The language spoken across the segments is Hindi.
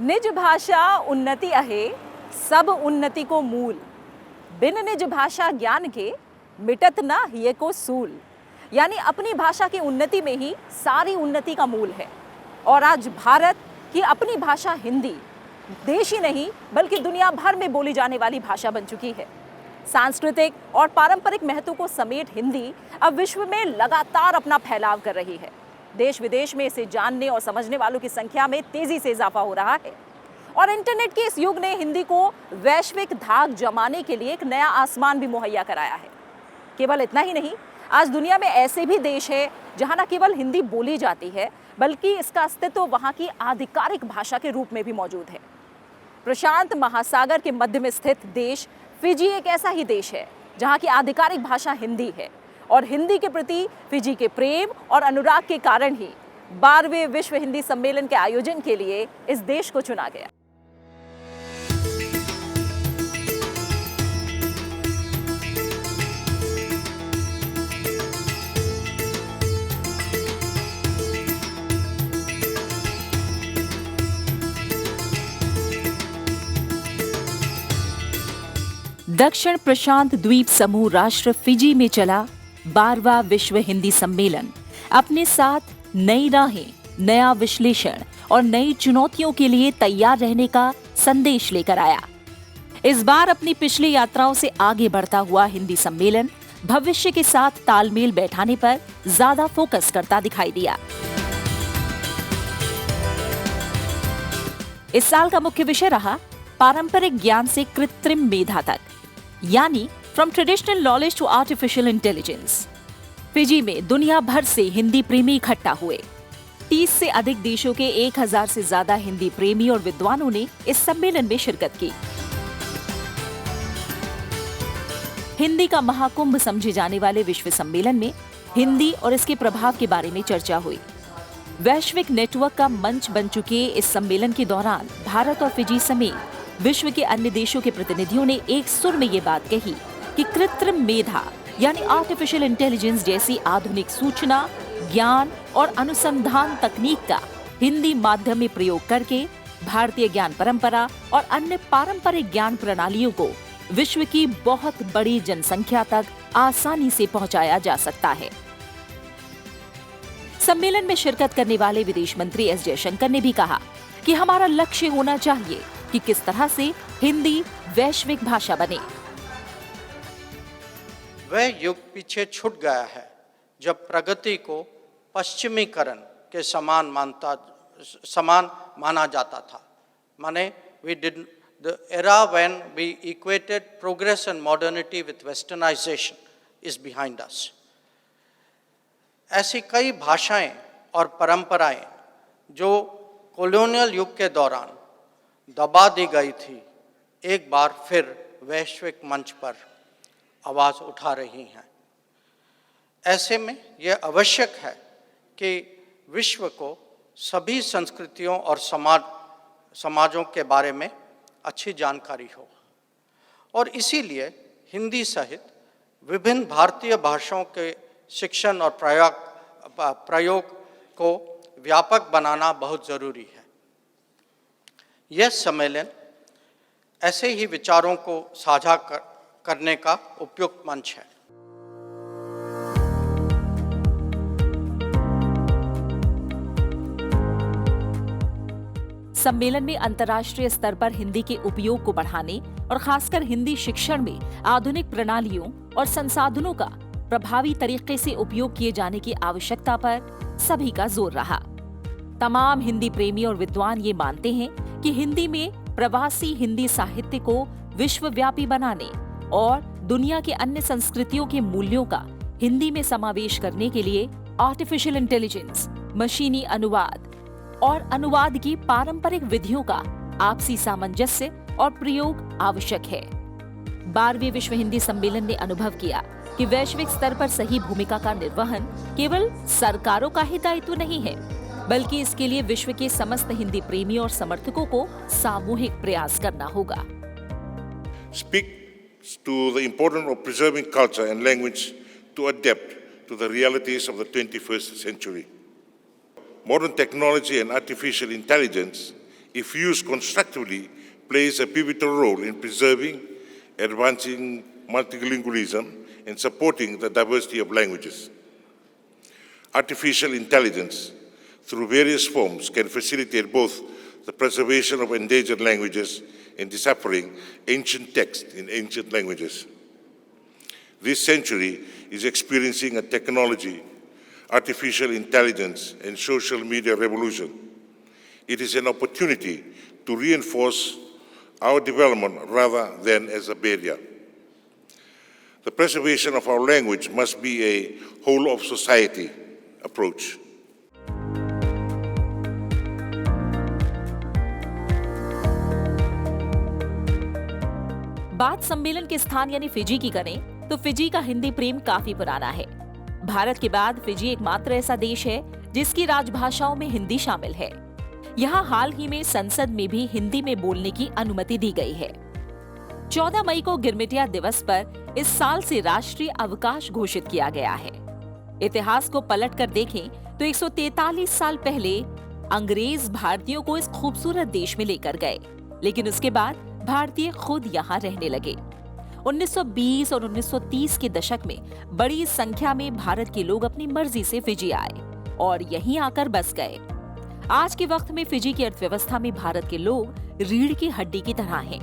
निज भाषा उन्नति अहे सब उन्नति को मूल। बिन निज भाषा ज्ञान के मिटत ना हिये को सूल। यानी अपनी भाषा की उन्नति में ही सारी उन्नति का मूल है। और आज भारत की अपनी भाषा हिंदी देश ही नहीं बल्कि दुनिया भर में बोली जाने वाली भाषा बन चुकी है। सांस्कृतिक और पारंपरिक महत्व को समेट हिंदी अब विश्व में लगातार अपना फैलाव कर रही है। देश विदेश में इसे जानने और समझने वालों की संख्या में तेजी से इजाफा हो रहा है। और इंटरनेट के इस युग ने हिंदी को वैश्विक धाक जमाने के लिए एक नया आसमान भी मुहैया कराया है। केवल इतना ही नहीं, आज दुनिया में ऐसे भी देश है जहां न केवल हिंदी बोली जाती है बल्कि इसका अस्तित्व वहां की आधिकारिक भाषा के रूप में भी मौजूद है। प्रशांत महासागर के मध्य में स्थित देश फिजी एक ऐसा ही देश है जहां की आधिकारिक भाषा हिंदी है। और हिंदी के प्रति फिजी के प्रेम और अनुराग के कारण ही 12वें विश्व हिंदी सम्मेलन के आयोजन के लिए इस देश को चुना गया। दक्षिण प्रशांत द्वीप समूह राष्ट्र फिजी में चला 12वां विश्व हिंदी सम्मेलन अपने साथ नई राहें, नया विश्लेषण और नई चुनौतियों के लिए तैयार रहने का संदेश लेकर आया। इस बार अपनी पिछली यात्राओं से आगे बढ़ता हुआ हिंदी सम्मेलन भविष्य के साथ तालमेल बैठाने पर ज्यादा फोकस करता दिखाई दिया। इस साल का मुख्य विषय रहा पारंपरिक ज्ञान से कृत्रिम मेधा तक, यानी from traditional knowledge to artificial intelligence. Fiji में दुनिया भर से हिंदी प्रेमी इकट्ठा हुए। 30 से अधिक देशों के 1000 से ज्यादा हिंदी प्रेमी और विद्वानों ने इस सम्मेलन में शिरकत की। हिंदी का महाकुंभ समझे जाने वाले विश्व सम्मेलन में हिंदी और इसके प्रभाव के बारे में चर्चा हुई। वैश्विक नेटवर्क का मंच बन चुके इस सम्मेलन के दौरान भारत और फिजी समेत विश्व के अन्य देशों के प्रतिनिधियों ने एक सुर में ये बात कही कि कृत्रिम मेधा यानी आर्टिफिशियल इंटेलिजेंस जैसी आधुनिक सूचना, ज्ञान और अनुसंधान तकनीक का हिंदी माध्यम में प्रयोग करके भारतीय ज्ञान परंपरा और अन्य पारंपरिक ज्ञान प्रणालियों को विश्व की बहुत बड़ी जनसंख्या तक आसानी से पहुंचाया जा सकता है। सम्मेलन में शिरकत करने वाले विदेश मंत्री एस जयशंकर ने भी कहा कि हमारा लक्ष्य होना चाहिए कि किस तरह से हिंदी वैश्विक भाषा बने। वह युग पीछे छूट गया है जब प्रगति को पश्चिमीकरण के समान माना जाता था। माने the era when we equated progress and modernity with westernization is behind us. ऐसी कई भाषाएं और परंपराएं जो कॉलोनियल युग के दौरान दबा दी गई थी, एक बार फिर वैश्विक मंच पर आवाज उठा रही हैं। ऐसे में यह आवश्यक है कि विश्व को सभी संस्कृतियों और समाजों के बारे में अच्छी जानकारी हो और इसीलिए हिंदी सहित विभिन्न भारतीय भाषाओं के शिक्षण और प्रयोग को व्यापक बनाना बहुत जरूरी है। यह सम्मेलन ऐसे ही विचारों को साझा करने का उपयुक्त मंच है। सम्मेलन में अंतर्राष्ट्रीय स्तर पर हिंदी के उपयोग को बढ़ाने और खासकर हिंदी शिक्षण में आधुनिक प्रणालियों और संसाधनों का प्रभावी तरीके से उपयोग किए जाने की आवश्यकता पर सभी का जोर रहा। तमाम हिंदी प्रेमी और विद्वान ये मानते हैं कि हिंदी में प्रवासी हिंदी साहित्य को विश्वव्यापी बनाने और दुनिया के अन्य संस्कृतियों के मूल्यों का हिंदी में समावेश करने के लिए आर्टिफिशियल इंटेलिजेंस, मशीनी अनुवाद और अनुवाद की पारंपरिक विधियों का आपसी सामंजस्य और प्रयोग आवश्यक है। 12वें विश्व हिंदी सम्मेलन ने अनुभव किया कि वैश्विक स्तर पर सही भूमिका का निर्वहन केवल सरकारों का ही दायित्व नहीं है, बल्कि इसके लिए विश्व के समस्त हिंदी प्रेमी और समर्थकों को सामूहिक प्रयास करना होगा। Speaks to the importance of preserving culture and language to adapt to the realities of the 21st century. Modern technology and artificial intelligence if used constructively, plays a pivotal role in preserving, advancing multilingualism, and supporting the diversity of languages. Artificial intelligence, through various forms, can facilitate both the preservation of endangered languages and deciphering ancient texts in ancient languages. This century is experiencing a technology, artificial intelligence, and social media revolution. It is an opportunity to reinforce our development rather than as a barrier. The preservation of our language must be a whole of society approach. बात सम्मेलन के स्थान यानी फिजी की करें तो फिजी का हिंदी प्रेम काफी पुराना है। भारत के बाद फिजी एकमात्र ऐसा देश है जिसकी राजभाषाओं में हिंदी शामिल है। यहाँ हाल ही में संसद में भी हिंदी में बोलने की अनुमति दी गई है। 14 मई को गिरमिटिया दिवस पर इस साल से राष्ट्रीय अवकाश घोषित किया गया है। इतिहास को पलट कर देखें तो 143 साल पहले अंग्रेज भारतीयों को इस खूबसूरत देश में लेकर गए, लेकिन उसके बाद भारतीय खुद यहाँ रहने लगे। 1920 और 1930 के दशक में बड़ी संख्या में भारत के लोग अपनी मर्जी से फिजी आए और यहीं आकर बस गए। आज के वक्त में फिजी की अर्थव्यवस्था में भारत के लोग रीढ़ की हड्डी की तरह हैं।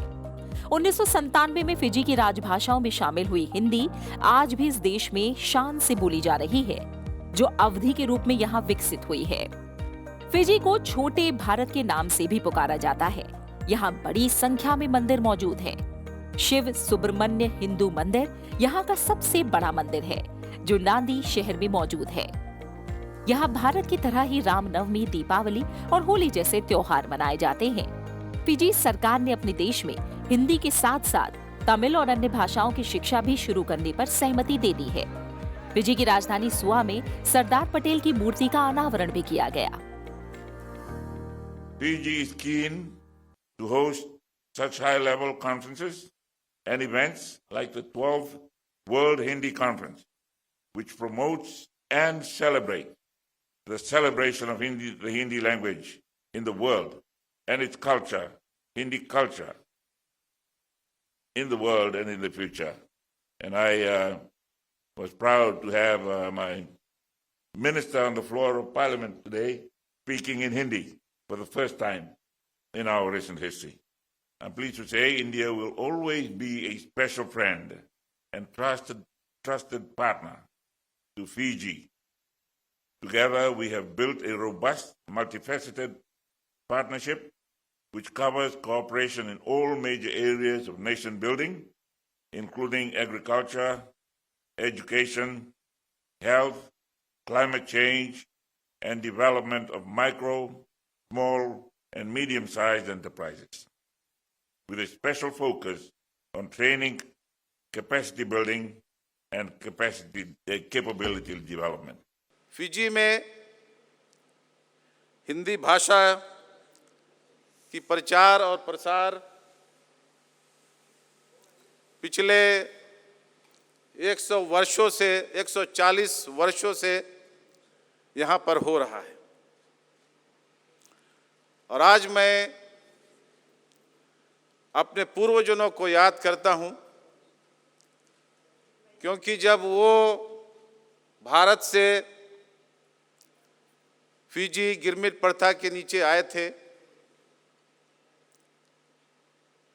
1997 में फिजी की राजभाषाओं में शामिल हुई हिंदी आज भी इस देश में शान से बोली जा रही है, जो अवधि के रूप में यहाँ विकसित हुई है। फिजी को छोटे भारत के नाम से भी पुकारा जाता है। यहाँ बड़ी संख्या में मंदिर मौजूद हैं। शिव सुब्रमण्य हिंदू मंदिर यहाँ का सबसे बड़ा मंदिर है, जो नांदी शहर में मौजूद है। यहाँ भारत की तरह ही रामनवमी, दीपावली और होली जैसे त्योहार मनाए जाते हैं। फिजी सरकार ने अपने देश में हिंदी के साथ साथ तमिल और अन्य भाषाओं की शिक्षा भी शुरू करने पर सहमति दे दी है। फिजी की राजधानी सुआ में सरदार पटेल की मूर्ति का अनावरण भी किया गया। Fiji is keen to host such high-level conferences and events like the 12th World Hindi Conference, which promotes and celebrates the celebration of the Hindi language in the world and its culture, Hindi culture, in the world and in the future. And I was proud to have my minister on the floor of Parliament today speaking in Hindi for the first time in our recent history. I'm pleased to say India will always be a special friend and trusted partner to Fiji. Together, we have built a robust, multifaceted partnership which covers cooperation in all major areas of nation building, including agriculture, education, health, climate change, and development of micro, small, and medium-sized enterprises, with a special focus on training, capacity building, and capability development. Fiji में हिंदी भाषा की प्रचार और प्रसार पिछले 140 वर्षों से यहाँ पर हो रहा है। और आज मैं अपने पूर्वजों को याद करता हूँ, क्योंकि जब वो भारत से फिजी गिरमिट प्रथा के नीचे आए थे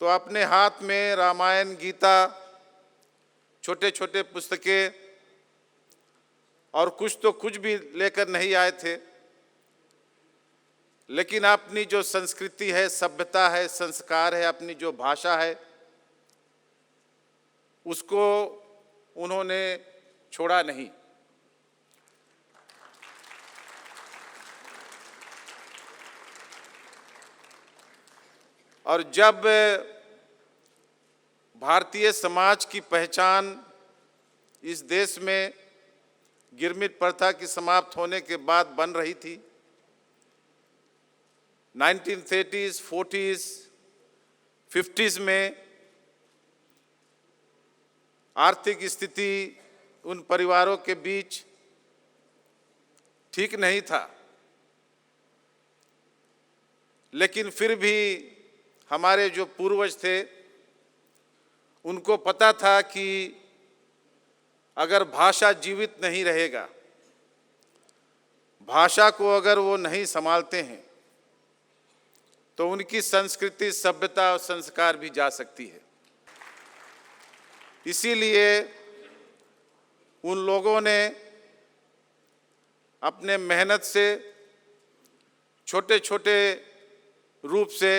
तो अपने हाथ में रामायण, गीता, छोटे छोटे पुस्तकें और कुछ भी लेकर नहीं आए थे, लेकिन अपनी जो संस्कृति है, सभ्यता है, संस्कार है, अपनी जो भाषा है, उसको उन्होंने छोड़ा नहीं। और जब भारतीय समाज की पहचान इस देश में गिरमिट प्रथा की समाप्त होने के बाद बन रही थी, 1930s, 40s, 50s में आर्थिक स्थिति उन परिवारों के बीच ठीक नहीं था, लेकिन फिर भी हमारे जो पूर्वज थे उनको पता था कि अगर भाषा जीवित नहीं रहेगा, भाषा को अगर वो नहीं संभालते हैं तो उनकी संस्कृति, सभ्यता और संस्कार भी जा सकती है। इसीलिए उन लोगों ने अपने मेहनत से छोटे छोटे रूप से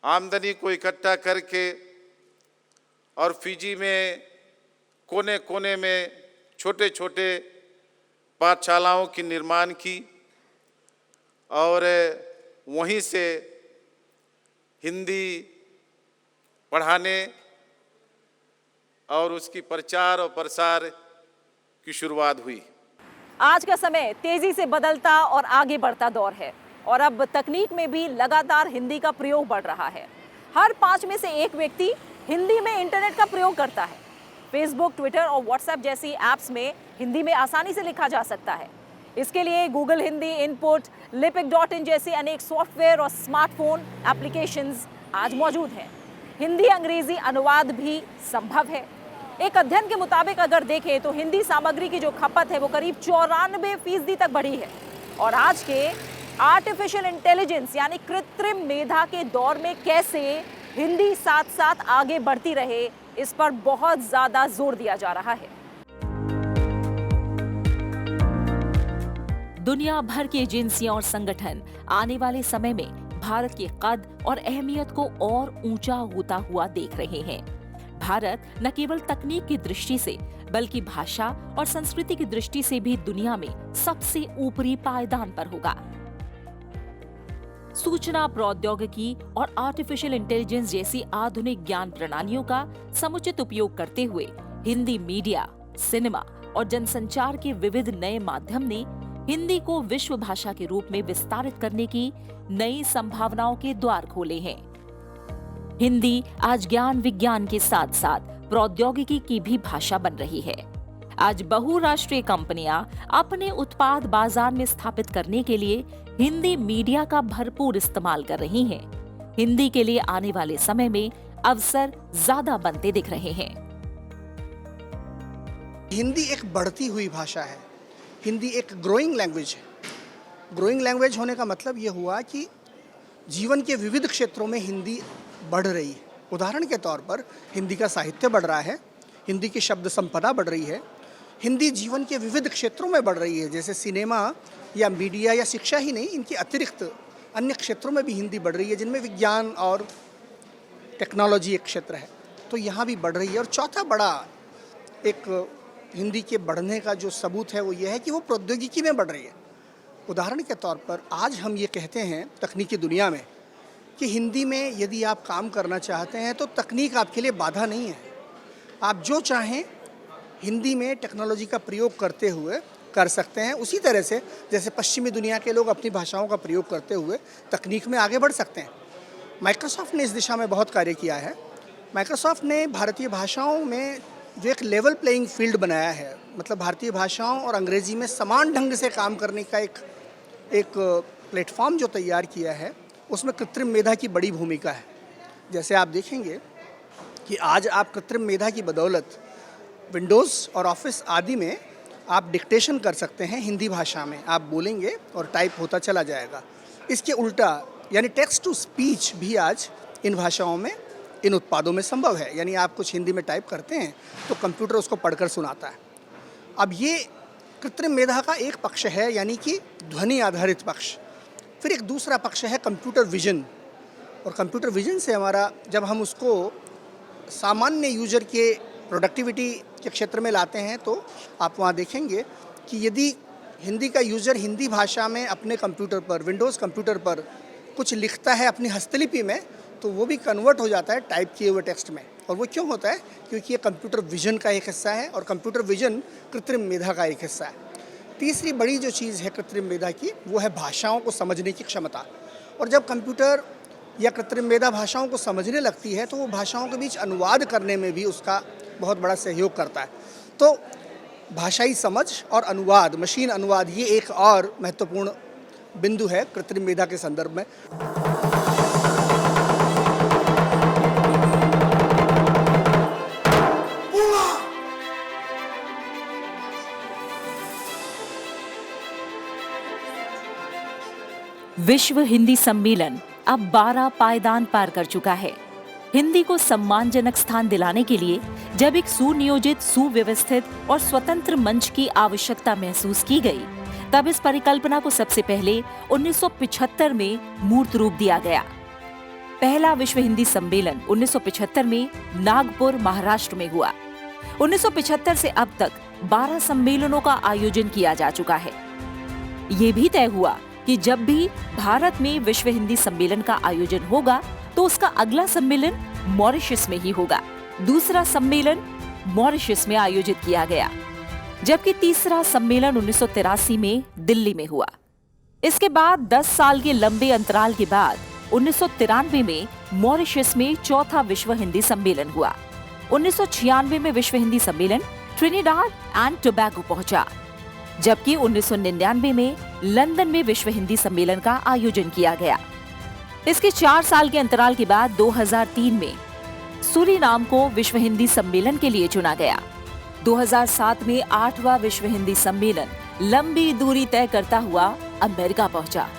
आमदनी को इकट्ठा करके और फिजी में कोने कोने में छोटे छोटे पाठशालाओं की निर्माण की और वहीं से हिंदी पढ़ाने और उसकी प्रचार और प्रसार की शुरुआत हुई। आज का समय तेजी से बदलता और आगे बढ़ता दौर है और अब तकनीक में भी लगातार हिंदी का प्रयोग बढ़ रहा है। हर 5 में से 1 व्यक्ति हिंदी में इंटरनेट का प्रयोग करता है। फेसबुक, ट्विटर और व्हाट्सएप जैसी ऐप्स में हिंदी में आसानी से लिखा जा सकता है। इसके लिए गूगल हिंदी इनपुट, लिपिक.in जैसे अनेक सॉफ्टवेयर और स्मार्टफोन एप्लीकेशंस आज मौजूद हैं। हिंदी अंग्रेजी अनुवाद भी संभव है। एक अध्ययन के मुताबिक अगर देखें तो हिंदी सामग्री की जो खपत है वो करीब 94% तक बढ़ी है और आज के आर्टिफिशियल इंटेलिजेंस यानी कृत्रिम मेधा के दौर में कैसे हिंदी साथ साथ आगे बढ़ती रहे, इस पर बहुत ज्यादा जोर दिया जा रहा है। दुनिया भर की एजेंसियां और संगठन आने वाले समय में भारत के कद और अहमियत को और ऊंचा होता हुआ देख रहे हैं। भारत न केवल तकनीक की दृष्टि से बल्कि भाषा और संस्कृति की दृष्टि से भी दुनिया में सबसे ऊपरी पायदान पर होगा। सूचना प्रौद्योगिकी और आर्टिफिशियल इंटेलिजेंस जैसी आधुनिक ज्ञान प्रणालियों का समुचित उपयोग करते हुए हिंदी मीडिया, सिनेमा और जनसंचार के विविध नए माध्यम ने हिंदी को विश्व भाषा के रूप में विस्तारित करने की नई संभावनाओं के द्वार खोले हैं। हिंदी आज ज्ञान विज्ञान के साथ साथ प्रौद्योगिकी की भी भाषा बन रही है। आज बहुराष्ट्रीय कंपनियां अपने उत्पाद बाजार में स्थापित करने के लिए हिंदी मीडिया का भरपूर इस्तेमाल कर रही हैं। हिंदी के लिए आने वाले समय में अवसर ज्यादा बनते दिख रहे हैं। हिंदी एक बढ़ती हुई भाषा है। हिंदी एक ग्रोइंग लैंग्वेज है। ग्रोइंग लैंग्वेज होने का मतलब ये हुआ कि जीवन के विविध क्षेत्रों में हिंदी बढ़ रही है। उदाहरण के तौर पर हिंदी का साहित्य बढ़ रहा है, हिंदी की शब्द संपदा बढ़ रही है, हिंदी जीवन के विविध क्षेत्रों में बढ़ रही है, जैसे सिनेमा या मीडिया या शिक्षा ही नहीं, इनके अतिरिक्त अन्य क्षेत्रों में भी हिंदी बढ़ रही है, जिनमें विज्ञान और टेक्नोलॉजी एक क्षेत्र है, तो यहाँ भी बढ़ रही है। और चौथा बड़ा एक हिंदी के बढ़ने का जो सबूत है वो ये है कि वो प्रौद्योगिकी में बढ़ रही है। उदाहरण के तौर पर आज हम ये कहते हैं तकनीकी दुनिया में कि हिंदी में यदि आप काम करना चाहते हैं तो तकनीक आपके लिए बाधा नहीं है। आप जो चाहें हिंदी में टेक्नोलॉजी का प्रयोग करते हुए कर सकते हैं। उसी तरह से जैसे पश्चिमी दुनिया के लोग अपनी भाषाओं का प्रयोग करते हुए तकनीक में आगे बढ़ सकते हैं। माइक्रोसॉफ्ट ने इस दिशा में बहुत कार्य किया है। माइक्रोसॉफ्ट ने भारतीय भाषाओं में जो एक लेवल प्लेइंग फील्ड बनाया है, मतलब भारतीय भाषाओं और अंग्रेजी में समान ढंग से काम करने का एक प्लेटफॉर्म जो तैयार किया है, उसमें कृत्रिम मेधा की बड़ी भूमिका है। जैसे आप देखेंगे कि आज आप कृत्रिम मेधा की बदौलत विंडोज़ और ऑफिस आदि में आप डिक्टेशन कर सकते हैं। हिंदी भाषा में आप बोलेंगे और टाइप होता चला जाएगा। इसके उल्टा यानी टेक्स्ट टू स्पीच भी आज इन भाषाओं में, इन उत्पादों में संभव है। यानी आप कुछ हिंदी में टाइप करते हैं तो कंप्यूटर उसको पढ़कर सुनाता है। अब ये कृत्रिम मेधा का एक पक्ष है, यानी कि ध्वनि आधारित पक्ष। फिर एक दूसरा पक्ष है कंप्यूटर विजन। और कंप्यूटर विजन से हमारा, जब हम उसको सामान्य यूजर के प्रोडक्टिविटी के क्षेत्र में लाते हैं, तो आप वहाँ देखेंगे कि यदि हिंदी का यूज़र हिंदी भाषा में अपने कंप्यूटर पर, विंडोज़ कंप्यूटर पर कुछ लिखता है अपनी हस्तलिपि में, तो वो भी कन्वर्ट हो जाता है टाइप किए हुए टेक्स्ट में। और वो क्यों होता है? क्योंकि ये कंप्यूटर विजन का एक हिस्सा है और कंप्यूटर विजन कृत्रिम मेधा का एक हिस्सा है। तीसरी बड़ी जो चीज़ है कृत्रिम मेधा की, वो है भाषाओं को समझने की क्षमता। और जब कंप्यूटर या कृत्रिम मेधा भाषाओं को समझने लगती है तो वो भाषाओं के बीच अनुवाद करने में भी उसका बहुत बड़ा सहयोग करता है। तो भाषाई समझ और अनुवाद, मशीन अनुवाद, ये एक और महत्वपूर्ण बिंदु है कृत्रिम मेधा के संदर्भ में। विश्व हिंदी सम्मेलन अब 12 पायदान पार कर चुका है। हिंदी को सम्मानजनक स्थान दिलाने के लिए जब एक सुनियोजित, सुव्यवस्थित और स्वतंत्र मंच की आवश्यकता महसूस की गई, तब इस परिकल्पना को सबसे पहले 1975 में मूर्त रूप दिया गया। पहला विश्व हिंदी सम्मेलन 1975 में नागपुर, महाराष्ट्र में हुआ। 1975 से अब तक 12 सम्मेलनों का आयोजन किया जा चुका है। ये भी तय हुआ कि जब भी भारत में विश्व हिंदी सम्मेलन का आयोजन होगा तो उसका अगला सम्मेलन मॉरिशस में ही होगा। दूसरा सम्मेलन मॉरिशस में आयोजित किया गया, जबकि तीसरा सम्मेलन 1983 में दिल्ली में हुआ। इसके बाद 10 साल के लंबे अंतराल के बाद 1993 में मॉरिशस में चौथा विश्व हिंदी सम्मेलन हुआ। 1996 में विश्व हिंदी सम्मेलन ट्रिनिडाड एंड टोबैगो पहुंचा, जबकि 1999 में लंदन में विश्व हिंदी सम्मेलन का आयोजन किया गया। इसके 4 साल के अंतराल के बाद 2003 में सूरीनाम को विश्व हिंदी सम्मेलन के लिए चुना गया। 2007 में 8वां विश्व हिंदी सम्मेलन लंबी दूरी तय करता हुआ अमेरिका पहुंचा।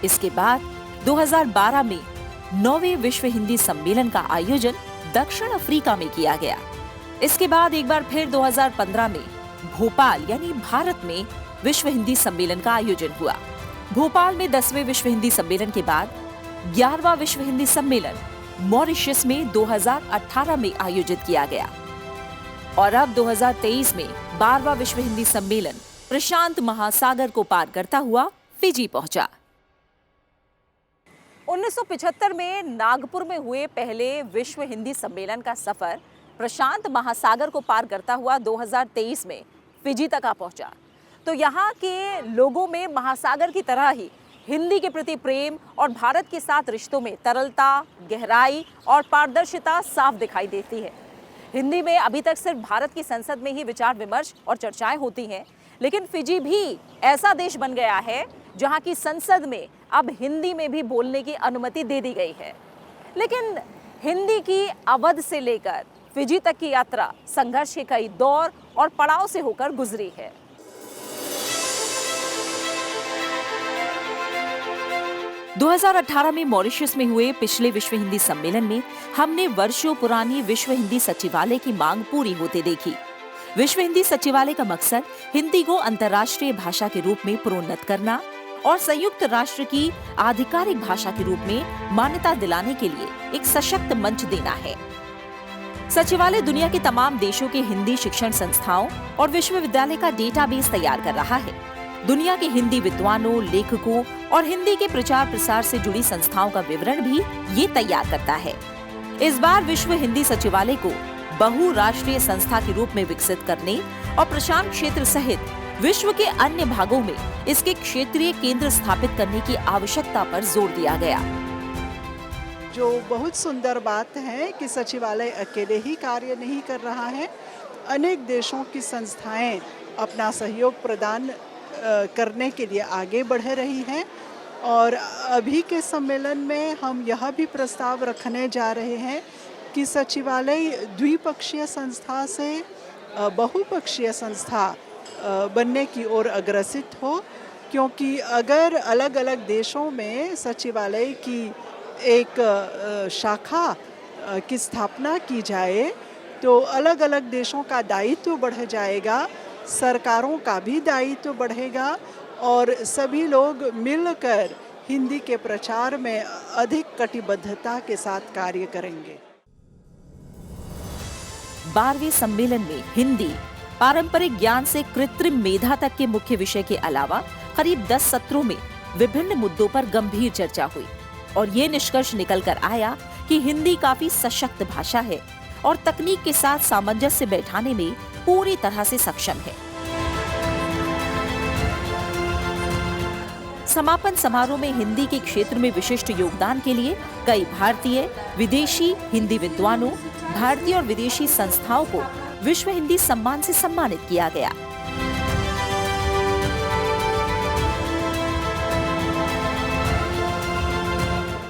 इसके बाद 2012 में 9वें विश्व हिंदी सम्मेलन का आयोजन दक्षिण अफ्रीका में किया गया। इसके बाद एक बार फिर 2015 में भोपाल यानी भारत में विश्व हिंदी सम्मेलन का आयोजन हुआ। भोपाल में 10वें विश्व हिंदी सम्मेलन के बाद 11वां विश्व हिंदी सम्मेलन मॉरिशस में 2018 में आयोजित किया गया और अब 2023 में 12वां विश्व हिंदी सम्मेलन प्रशांत महासागर को पार करता हुआ फिजी पहुंचा। 1975 में नागपुर में हुए पहले विश्व हिंदी सम्मेलन का सफर प्रशांत महासागर को पार करता हुआ 2023 में फिजी तक आ पहुंचा। तो यहाँ के लोगों में महासागर की तरह ही हिंदी के प्रति प्रेम और भारत के साथ रिश्तों में तरलता, गहराई और पारदर्शिता साफ दिखाई देती है। हिंदी में अभी तक सिर्फ भारत की संसद में ही विचार विमर्श और चर्चाएं होती हैं, लेकिन फिजी भी ऐसा देश बन गया है जहां की संसद में अब हिंदी में भी बोलने की अनुमति दे दी गई है। लेकिन हिंदी की अवध से लेकर फिजी तक की यात्रा संघर्ष के कई दौर और पड़ाव से होकर गुजरी है। – 2018 में मॉरिशस में हुए पिछले विश्व हिंदी सम्मेलन में हमने वर्षों पुरानी विश्व हिंदी सचिवालय की मांग पूरी होते देखी। विश्व हिंदी सचिवालय का मकसद हिंदी को अंतर्राष्ट्रीय भाषा के रूप में प्रोन्नत करना और संयुक्त राष्ट्र की आधिकारिक भाषा के रूप में मान्यता दिलाने के लिए एक सशक्त मंच देना है। सचिवालय दुनिया के तमाम देशों के हिंदी शिक्षण संस्थाओं और विश्वविद्यालय का डेटाबेस तैयार कर रहा है। दुनिया के हिंदी विद्वानों, लेखकों और हिंदी के प्रचार प्रसार से जुड़ी संस्थाओं का विवरण भी ये तैयार करता है। इस बार विश्व हिंदी सचिवालय को बहुराष्ट्रीय संस्था के रूप में विकसित करने और प्रशांत क्षेत्र सहित विश्व के अन्य भागों में इसके क्षेत्रीय केंद्र स्थापित करने की आवश्यकता पर जोर दिया गया। जो बहुत सुंदर बात है कि सचिवालय अकेले ही कार्य नहीं कर रहा है, अनेक देशों की संस्थाएं अपना सहयोग प्रदान करने के लिए आगे बढ़ रही हैं और अभी के सम्मेलन में हम यह भी प्रस्ताव रखने जा रहे हैं कि सचिवालय द्विपक्षीय संस्था से बहुपक्षीय संस्था बनने की ओर अग्रसित हो, क्योंकि अगर अलग अलग देशों में सचिवालय की एक शाखा की स्थापना की जाए तो अलग अलग देशों का दायित्व बढ़ जाएगा, सरकारों का भी दायित्व बढ़ेगा और सभी लोग मिलकर हिंदी के प्रचार में अधिक कटिबद्धता के साथ कार्य करेंगे। 12वें सम्मेलन में हिंदी, पारंपरिक ज्ञान से कृत्रिम मेधा तक के मुख्य विषय के अलावा करीब 10 सत्रों में विभिन्न मुद्दों पर गंभीर चर्चा हुई और ये निष्कर्ष निकल कर आया कि हिंदी काफी सशक्त भाषा है और तकनीक के साथ सामंजस्य बैठाने में पूरी तरह से सक्षम है। समापन समारोह में हिंदी के क्षेत्र में विशिष्ट योगदान के लिए कई भारतीय, विदेशी हिंदी विद्वानों, भारतीय और विदेशी संस्थाओं को विश्व हिंदी सम्मान से सम्मानित किया गया।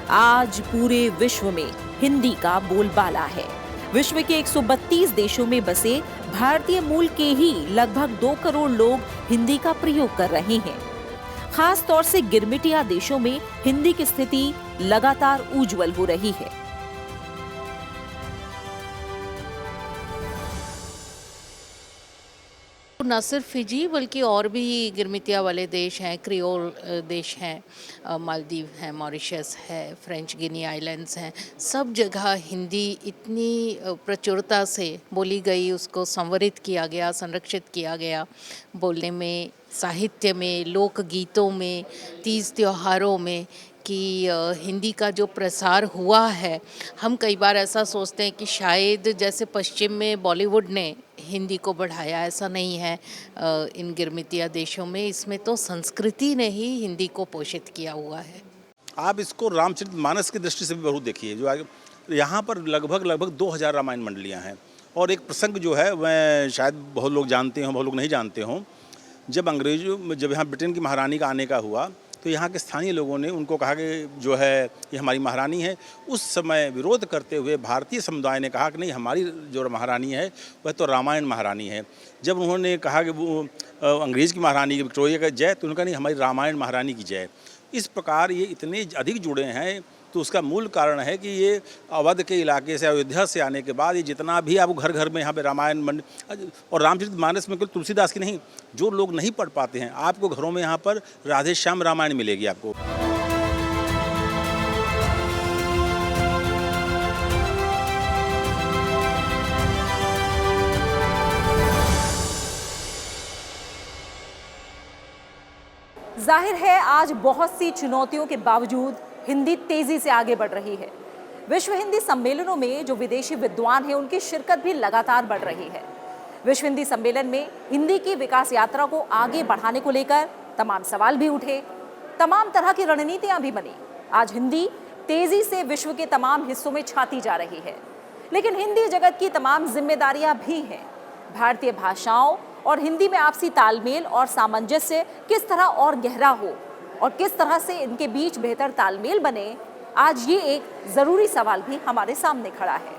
आज पूरे विश्व में हिंदी का बोलबाला है। विश्व के 132 देशों में बसे भारतीय मूल के ही लगभग 2 करोड़ लोग हिंदी का प्रयोग कर रहे हैं। खास तौर से गिरमिटिया देशों में हिंदी की स्थिति लगातार उज्जवल हो रही है। न सिर्फ फिजी बल्कि और भी गिरमिटिया वाले देश हैं, क्रियोल देश हैं, मालदीव हैं, मॉरिशस है, फ्रेंच गिनी आइलैंड्स हैं, सब जगह हिंदी इतनी प्रचुरता से बोली गई, उसको संवरित किया गया, संरक्षित किया गया। बोलने में, साहित्य में, लोकगीतों में, तीज त्योहारों में कि हिंदी का जो प्रसार हुआ है, हम कई बार ऐसा सोचते हैं कि शायद जैसे पश्चिम में बॉलीवुड ने हिंदी को बढ़ाया, ऐसा नहीं है। इन गिरमिटिया देशों में इसमें तो संस्कृति ने ही हिंदी को पोषित किया हुआ है। आप इसको रामचरितमानस की दृष्टि से भी जरूर देखिए, जो आगे यहाँ पर लगभग 2000 रामायण मंडलियाँ हैं। और एक प्रसंग जो है वह शायद बहुत लोग जानते हों, बहुत लोग नहीं जानते हों। जब यहाँ ब्रिटेन की महारानी का आने का हुआ तो यहाँ के स्थानीय लोगों ने उनको कहा कि जो है ये हमारी महारानी है। उस समय विरोध करते हुए भारतीय समुदाय ने कहा कि नहीं, हमारी जो महारानी है वह तो रामायण महारानी है। जब उन्होंने कहा कि वो अंग्रेज़ की महारानी विक्टोरिया का जय, तो उन्होंने कहा नहीं, हमारी रामायण महारानी की जय। इस प्रकार ये इतने अधिक जुड़े हैं, तो उसका मूल कारण है कि ये अवध के इलाके से, अयोध्या से आने के बाद ये जितना भी आपको घर घर में यहाँ पे रामायण और रामचरितमानस में केवल तुलसीदास की नहीं, जो लोग नहीं पढ़ पाते हैं, आपको घरों में यहाँ पर राधे श्याम रामायण मिलेगी आपको। जाहिर है आज बहुत सी चुनौतियों के बावजूद हिंदी तेजी से आगे बढ़ रही है। विश्व हिंदी सम्मेलनों में जो विदेशी विद्वान हैं, उनकी शिरकत भी लगातार बढ़ रही है। विश्व हिंदी सम्मेलन में हिंदी की विकास यात्रा को आगे बढ़ाने को लेकर तमाम सवाल भी उठे, तमाम तरह की रणनीतियां भी बनी। आज हिंदी तेजी से विश्व के तमाम हिस्सों में छाती जा रही है, लेकिन हिंदी जगत की तमाम जिम्मेदारियां भी हैं। भारतीय भाषाओं और हिंदी में आपसी तालमेल और सामंजस्य किस तरह और गहरा हो और किस तरह से इनके बीच बेहतर तालमेल बने, आज ये एक जरूरी सवाल भी हमारे सामने खड़ा है।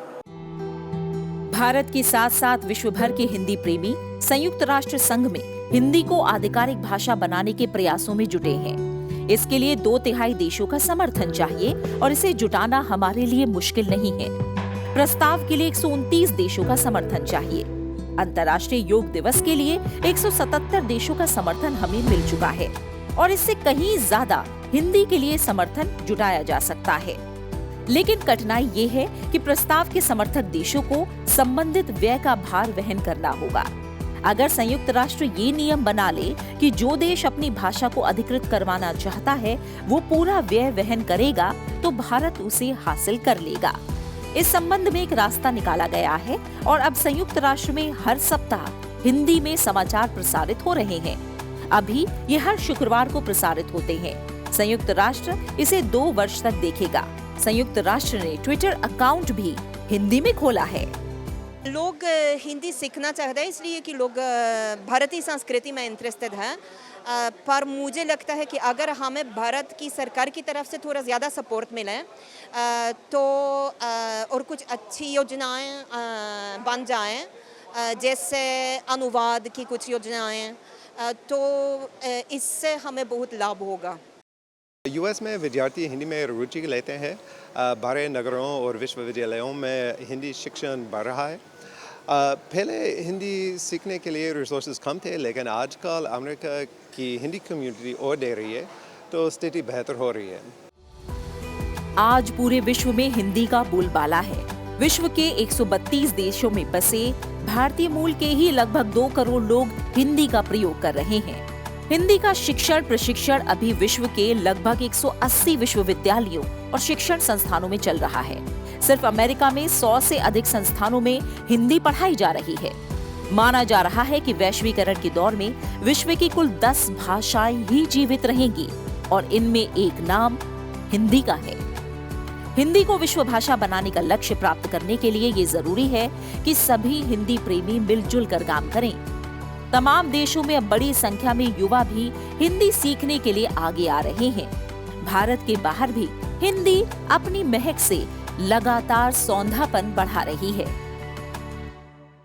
भारत के साथ साथ विश्व भर के हिंदी प्रेमी संयुक्त राष्ट्र संघ में हिंदी को आधिकारिक भाषा बनाने के प्रयासों में जुटे हैं। इसके लिए 2/3 देशों का समर्थन चाहिए और इसे जुटाना हमारे लिए मुश्किल नहीं है। प्रस्ताव के लिए 129 देशों का समर्थन चाहिए। अंतर्राष्ट्रीय योग दिवस के लिए 177 देशों का समर्थन हमें मिल चुका है और इससे कहीं ज्यादा हिंदी के लिए समर्थन जुटाया जा सकता है। लेकिन कठिनाई ये है कि प्रस्ताव के समर्थक देशों को संबंधित व्यय का भार वहन करना होगा। अगर संयुक्त राष्ट्र ये नियम बना ले कि जो देश अपनी भाषा को अधिकृत करवाना चाहता है वो पूरा व्यय वहन करेगा, तो भारत उसे हासिल कर लेगा। इस संबंध में एक रास्ता निकाला गया है और अब संयुक्त राष्ट्र में हर सप्ताह हिंदी में समाचार प्रसारित हो रहे हैं। अभी ये हर शुक्रवार को प्रसारित होते हैं। संयुक्त राष्ट्र इसे 2 वर्ष तक देखेगा। संयुक्त राष्ट्र ने ट्विटर अकाउंट भी हिंदी में खोला है। लोग हिंदी सीखना चाहते हैं इसलिए कि लोग भारतीय संस्कृति में इंटरेस्टेड हैं, पर मुझे लगता है कि अगर हमें भारत की सरकार की तरफ से थोड़ा ज़्यादा सपोर्ट मिले तो और कुछ अच्छी योजनाएं बन जाएं, जैसे अनुवाद की कुछ योजनाएं, तो इससे हमें बहुत लाभ होगा। यूएस में विद्यार्थी हिंदी में रुचि लेते हैं। बड़े नगरों और विश्वविद्यालयों में हिंदी शिक्षण बढ़ रहा है। पहले हिंदी सीखने के लिए रिसोर्सेज कम थे, लेकिन आजकल अमेरिका की हिंदी कम्युनिटी और दे रही है, तो स्थिति बेहतर हो रही है। आज पूरे विश्व में हिंदी का बोलबाला है। विश्व के 132 देशों में बसे भारतीय मूल के ही लगभग 2 करोड़ लोग हिंदी का प्रयोग कर रहे हैं। हिंदी का शिक्षण प्रशिक्षण अभी विश्व के लगभग 180 विश्वविद्यालयों और शिक्षण संस्थानों में चल रहा है। सिर्फ अमेरिका में 100 से अधिक संस्थानों में हिंदी पढ़ाई जा रही है। माना जा रहा है कि वैश्वीकरण के दौर में विश्व की कुल 10 भाषाएं ही जीवित रहेंगी और इनमें एक नाम हिंदी का है। हिंदी को विश्व भाषा बनाने का लक्ष्य प्राप्त करने के लिए ये जरूरी है कि सभी हिंदी प्रेमी मिलजुल कर काम करें। तमाम देशों में अब बड़ी संख्या में युवा भी हिंदी सीखने के लिए आगे आ रहे हैं। भारत के बाहर भी हिंदी अपनी महक से लगातार सौंधापन बढ़ा रही है।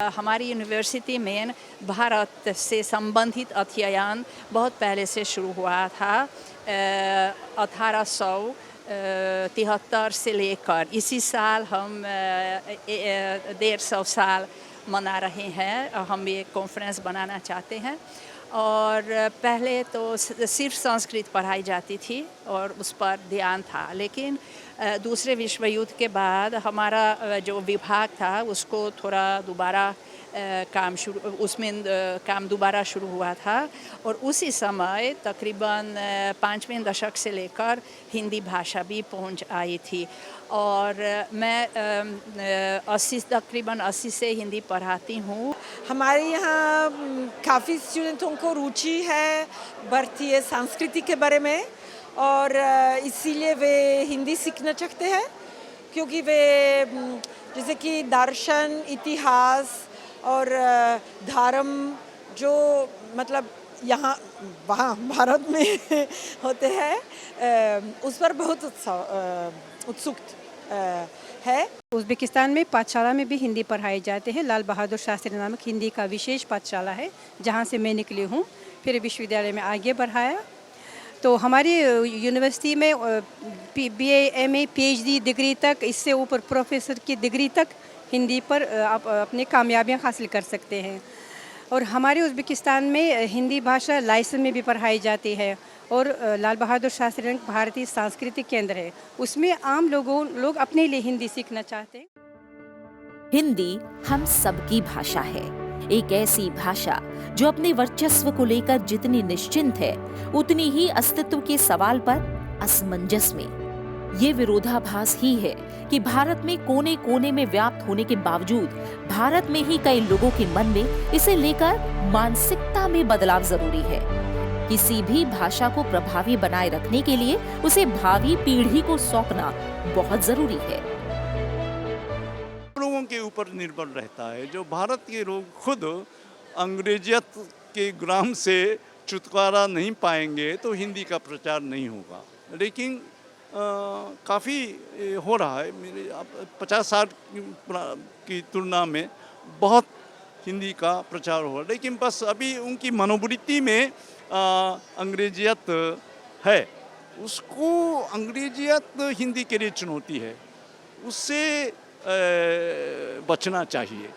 हमारी यूनिवर्सिटी में भारत से संबंधित अध्ययन बहुत पहले से शुरू हुआ था। 1873 से लेकर इसी साल हम 150 साल मना रहे हैं। हम ये कॉन्फ्रेंस बनाना चाहते हैं। और पहले तो सिर्फ संस्कृत पढ़ाई जाती थी और उस पर ध्यान था, लेकिन दूसरे विश्व युद्ध के बाद हमारा जो विभाग था उसको थोड़ा दोबारा काम दोबारा शुरू हुआ था। और उसी समय तकरीबन 5वें दशक से लेकर हिंदी भाषा भी पहुंच आई थी। और मैं तकरीबन 80 से हिंदी पढ़ाती हूँ। हमारे यहाँ काफ़ी स्टूडेंटों को रुचि है भारतीय संस्कृति के बारे में, और इसीलिए वे हिंदी सीखना चाहते हैं, क्योंकि वे जैसे कि दर्शन, इतिहास और धर्म जो मतलब यहाँ वहाँ भारत में होते हैं उस पर बहुत उत्सुक है। उज़्बेकिस्तान में पाठशाला में भी हिंदी पढ़ाए जाते हैं। लाल बहादुर शास्त्री नामक हिंदी का विशेष पाठशाला है जहाँ से मैं निकली हूँ। फिर विश्वविद्यालय में आगे बढ़ाया तो हमारी यूनिवर्सिटी में BA, MA, PhD डिग्री तक, इससे ऊपर प्रोफेसर की डिग्री तक हिंदी पर आप अपनी कामयाबियाँ हासिल कर सकते हैं। और हमारे उज़्बेकिस्तान में हिंदी भाषा लाइसेंस में भी पढ़ाई जाती है। और लाल बहादुर शास्त्री भारतीय सांस्कृतिक केंद्र है, उसमें आम लोग अपने लिए हिंदी सीखना चाहते हैं। हिंदी हम सबकी भाषा है, एक ऐसी भाषा जो अपने वर्चस्व को लेकर जितनी निश्चिंत है उतनी ही अस्तित्व के सवाल पर असमंजस में। ये विरोधाभास ही है कि भारत में कोने कोने में व्याप्त होने के बावजूद भारत में ही कई लोगों के मन में इसे लेकर मानसिकता में बदलाव जरूरी है। किसी भी भाषा को प्रभावी बनाए रखने के लिए उसे भावी पीढ़ी को सौंपना बहुत जरूरी है। लोगों के ऊपर निर्भर रहता है। जो भारत के लोग खुद अंग्रेजियत के गुलाम से छुटकारा नहीं पाएंगे तो हिंदी का प्रचार नहीं होगा। लेकिन काफ़ी हो रहा है। मेरे 50 साल की तुलना में बहुत हिंदी का प्रचार हो रहा है, लेकिन बस अभी उनकी मनोवृत्ति में अंग्रेजियत है। उसको अंग्रेजियत हिंदी के लिए चुनौती है, उससे बचना चाहिए।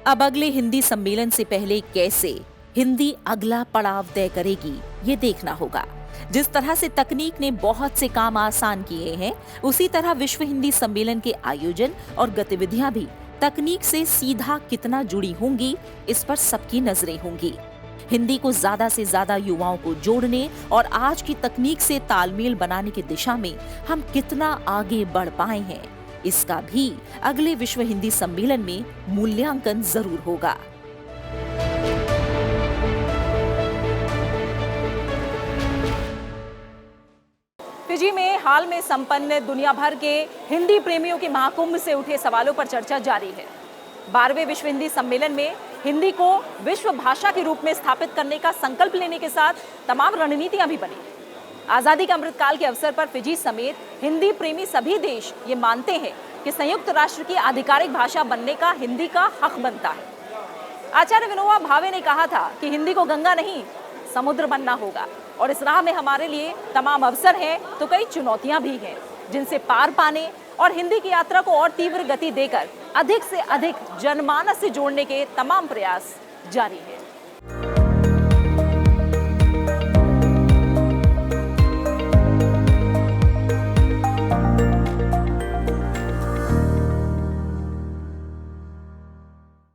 अब अगले हिंदी सम्मेलन से पहले कैसे हिंदी अगला पड़ाव तय करेगी, ये देखना होगा। जिस तरह से तकनीक ने बहुत से काम आसान किए हैं, उसी तरह विश्व हिंदी सम्मेलन के आयोजन और गतिविधियां भी तकनीक से सीधा कितना जुड़ी होंगी, इस पर सबकी नजरें होंगी। हिंदी को ज्यादा से ज्यादा युवाओं को जोड़ने और आज की तकनीक से तालमेल बनाने की दिशा में हम कितना आगे बढ़ पाए हैं, इसका भी अगले विश्व हिंदी सम्मेलन में मूल्यांकन जरूर होगा। फिजी में हाल में संपन्न दुनिया भर के हिंदी प्रेमियों के महाकुंभ से उठे सवालों पर चर्चा जारी है। 12वें विश्व हिंदी सम्मेलन में हिंदी को विश्व भाषा के रूप में स्थापित करने का संकल्प लेने के साथ तमाम रणनीतियां भी बनी। आजादी के अमृतकाल के अवसर पर फिजी समेत हिंदी प्रेमी सभी देश ये मानते हैं कि संयुक्त राष्ट्र की आधिकारिक भाषा बनने का हिंदी का हक बनता है। आचार्य विनोबा भावे ने कहा था कि हिंदी को गंगा नहीं समुद्र बनना होगा, और इस राह में हमारे लिए तमाम अवसर हैं तो कई चुनौतियां भी हैं, जिनसे पार पाने और हिंदी की यात्रा को और तीव्र गति देकर अधिक से अधिक जनमानस से जोड़ने के तमाम प्रयास जारी है।